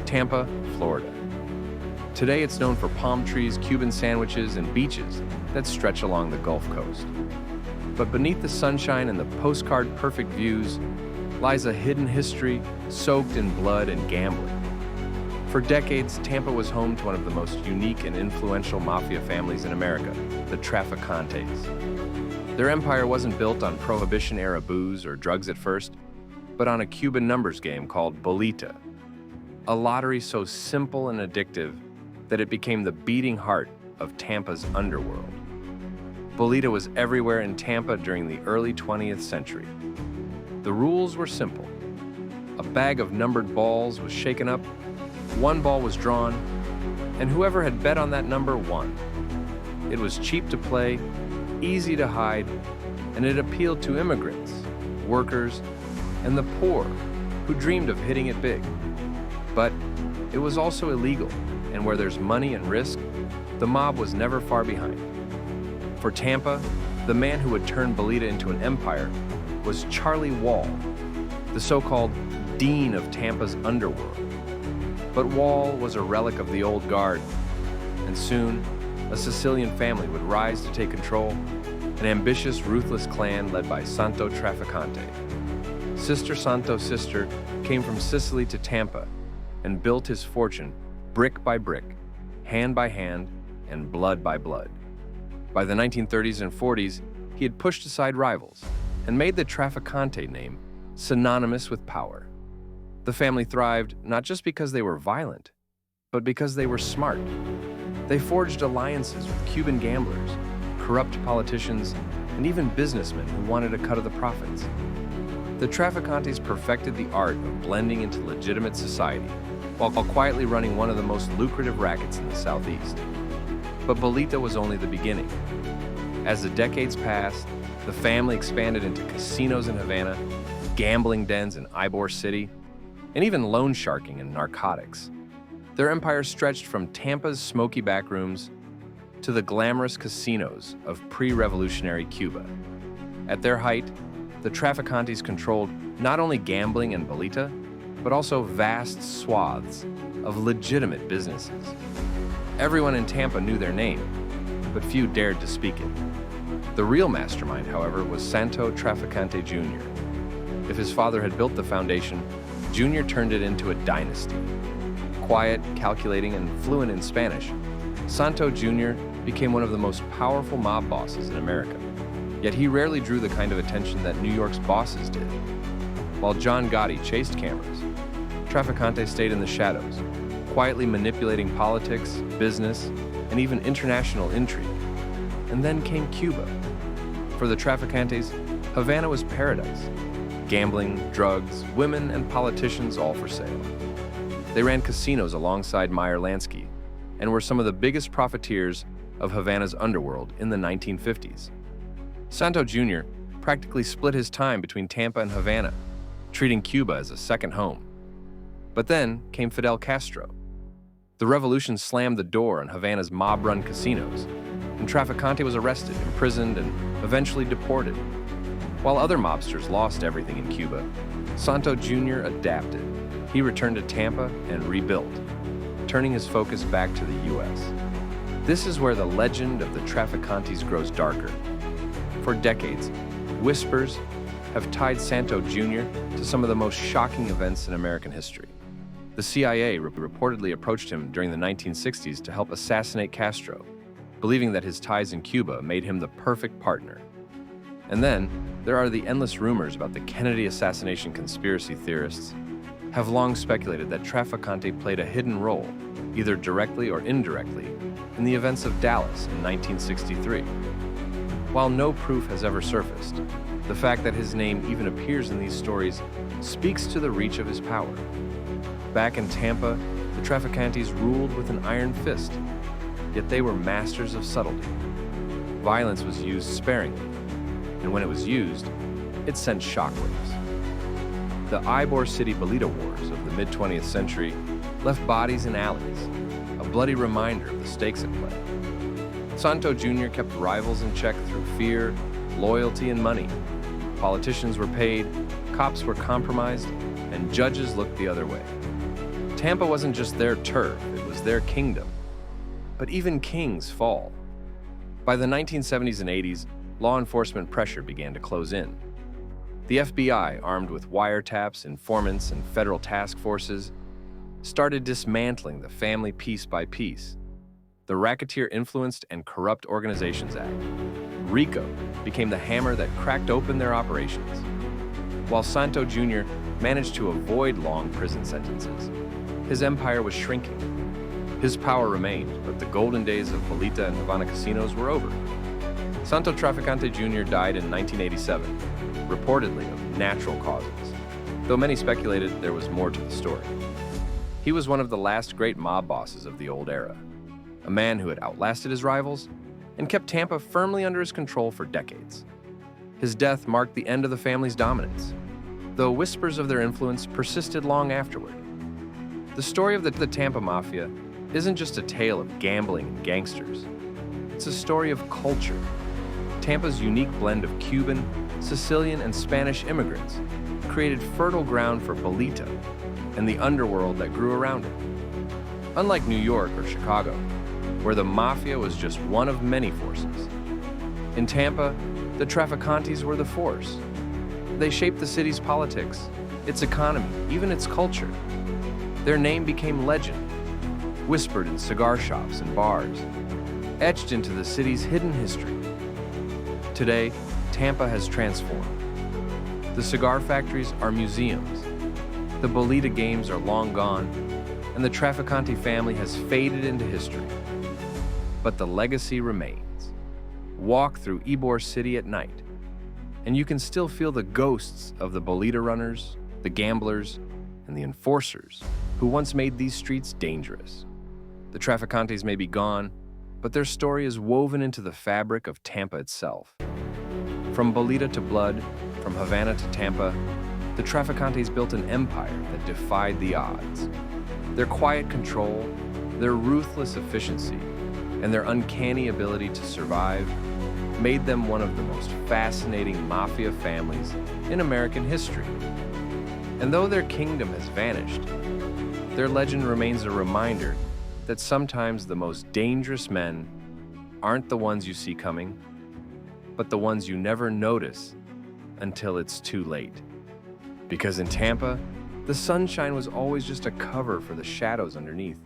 Tampa, Florida. Today it's known for palm trees, Cuban sandwiches, and beaches that stretch along the Gulf Coast. But beneath the sunshine and the postcard-perfect views lies a hidden history soaked in blood and gambling. For decades, Tampa was home to one of the most unique and influential mafia families in America, the Trafficantes. Their empire wasn't built on Prohibition-era booze or drugs at first, but on a Cuban numbers game called Bolita, a lottery so simple and addictive that it became the beating heart of Tampa's underworld. Bolita was everywhere in Tampa during the early 20th century. The rules were simple. A bag of numbered balls was shaken up, one ball was drawn, and whoever had bet on that number won. It was cheap to play, easy to hide, and it appealed to immigrants, workers, and the poor who dreamed of hitting it big. But it was also illegal, and where there's money and risk, the mob was never far behind. For Tampa, the man who would turn Bolita into an empire was Charlie Wall, the so-called Dean of Tampa's underworld. But Wall was a relic of the old guard, and soon a Sicilian family would rise to take control, an ambitious, ruthless clan led by Santo Trafficante. Sister Santo Sister came from Sicily to Tampa and built his fortune brick by brick, hand by hand, and blood by blood. By the 1930s and 40s, he had pushed aside rivals and made the Trafficante name synonymous with power. The family thrived not just because they were violent, but because they were smart. They forged alliances with Cuban gamblers, corrupt politicians, and even businessmen who wanted a cut of the profits. The Trafficantes perfected the art of blending into legitimate society while quietly running one of the most lucrative rackets in the Southeast. But Bolita was only the beginning. As the decades passed, the family expanded into casinos in Havana, gambling dens in Ybor City, and even loan sharking and narcotics. Their empire stretched from Tampa's smoky backrooms to the glamorous casinos of pre-revolutionary Cuba. At their height, the Trafficantes controlled not only gambling and Bolita, but also vast swaths of legitimate businesses. Everyone in Tampa knew their name, but few dared to speak it. The real mastermind, however, was Santo Trafficante Jr. If his father had built the foundation, Jr. turned it into a dynasty. Quiet, calculating, and fluent in Spanish, Santo Jr. became one of the most powerful mob bosses in America. Yet he rarely drew the kind of attention that New York's bosses did. While John Gotti chased cameras, Trafficante stayed in the shadows, quietly manipulating politics, business, and even international intrigue. And then came Cuba. For the Trafficantes, Havana was paradise. Gambling, drugs, women, and politicians all for sale. They ran casinos alongside Meyer Lansky and were some of the biggest profiteers of Havana's underworld in the 1950s. Santo Jr. practically split his time between Tampa and Havana, treating Cuba as a second home. But then came Fidel Castro. The revolution slammed the door on Havana's mob-run casinos, and Trafficante was arrested, imprisoned, and eventually deported. While other mobsters lost everything in Cuba, Santo Jr. adapted. He returned to Tampa and rebuilt, turning his focus back to the U.S. This is where the legend of the Trafficantes grows darker. For decades, whispers have tied Santo Jr. to some of the most shocking events in American history. The CIA reportedly approached him during the 1960s to help assassinate Castro, believing that his ties in Cuba made him the perfect partner. And then, there are the endless rumors about the Kennedy assassination. Conspiracy theorists have long speculated that Trafficante played a hidden role, either directly or indirectly, in the events of Dallas in 1963. While no proof has ever surfaced, the fact that his name even appears in these stories speaks to the reach of his power. Back in Tampa, the Trafficantes ruled with an iron fist, yet they were masters of subtlety. Violence was used sparingly, and when it was used, it sent shockwaves. The Ybor City Bolita Wars of the mid-20th century left bodies in alleys, a bloody reminder of the stakes at play. Santo Jr. kept rivals in check through fear, loyalty, and money. Politicians were paid, cops were compromised, and judges looked the other way. Tampa wasn't just their turf, it was their kingdom. But even kings fall. By the 1970s and 80s, law enforcement pressure began to close in. The FBI, armed with wiretaps, informants, and federal task forces, started dismantling the family piece by piece. The Racketeer Influenced and Corrupt Organizations Act, RICO, became the hammer that cracked open their operations. While Santo Jr. managed to avoid long prison sentences, his empire was shrinking. His power remained, but the golden days of Bolita and Havana casinos were over. Santo Trafficante Jr. died in 1987, reportedly of natural causes, though many speculated there was more to the story. He was one of the last great mob bosses of the old era, a man who had outlasted his rivals and kept Tampa firmly under his control for decades. His death marked the end of the family's dominance, though whispers of their influence persisted long afterward. The story of the Tampa Mafia isn't just a tale of gambling and gangsters. It's a story of culture. Tampa's unique blend of Cuban, Sicilian, and Spanish immigrants created fertile ground for Bolita and the underworld that grew around it. Unlike New York or Chicago, where the mafia was just one of many forces, in Tampa, the Trafficantes were the force. They shaped the city's politics, its economy, even its culture. Their name became legend, whispered in cigar shops and bars, etched into the city's hidden history. Today, Tampa has transformed. The cigar factories are museums, the Bolita games are long gone, and the Trafficante family has faded into history. But the legacy remains. Walk through Ybor City at night, and you can still feel the ghosts of the Bolita runners, the gamblers, and the enforcers who once made these streets dangerous. The Trafficantes may be gone, but their story is woven into the fabric of Tampa itself. From Bolita to blood, from Havana to Tampa, the Trafficantes built an empire that defied the odds. Their quiet control, their ruthless efficiency, and their uncanny ability to survive made them one of the most fascinating mafia families in American history. And though their kingdom has vanished, their legend remains a reminder that sometimes the most dangerous men aren't the ones you see coming, but the ones you never notice until it's too late. Because in Tampa, the sunshine was always just a cover for the shadows underneath.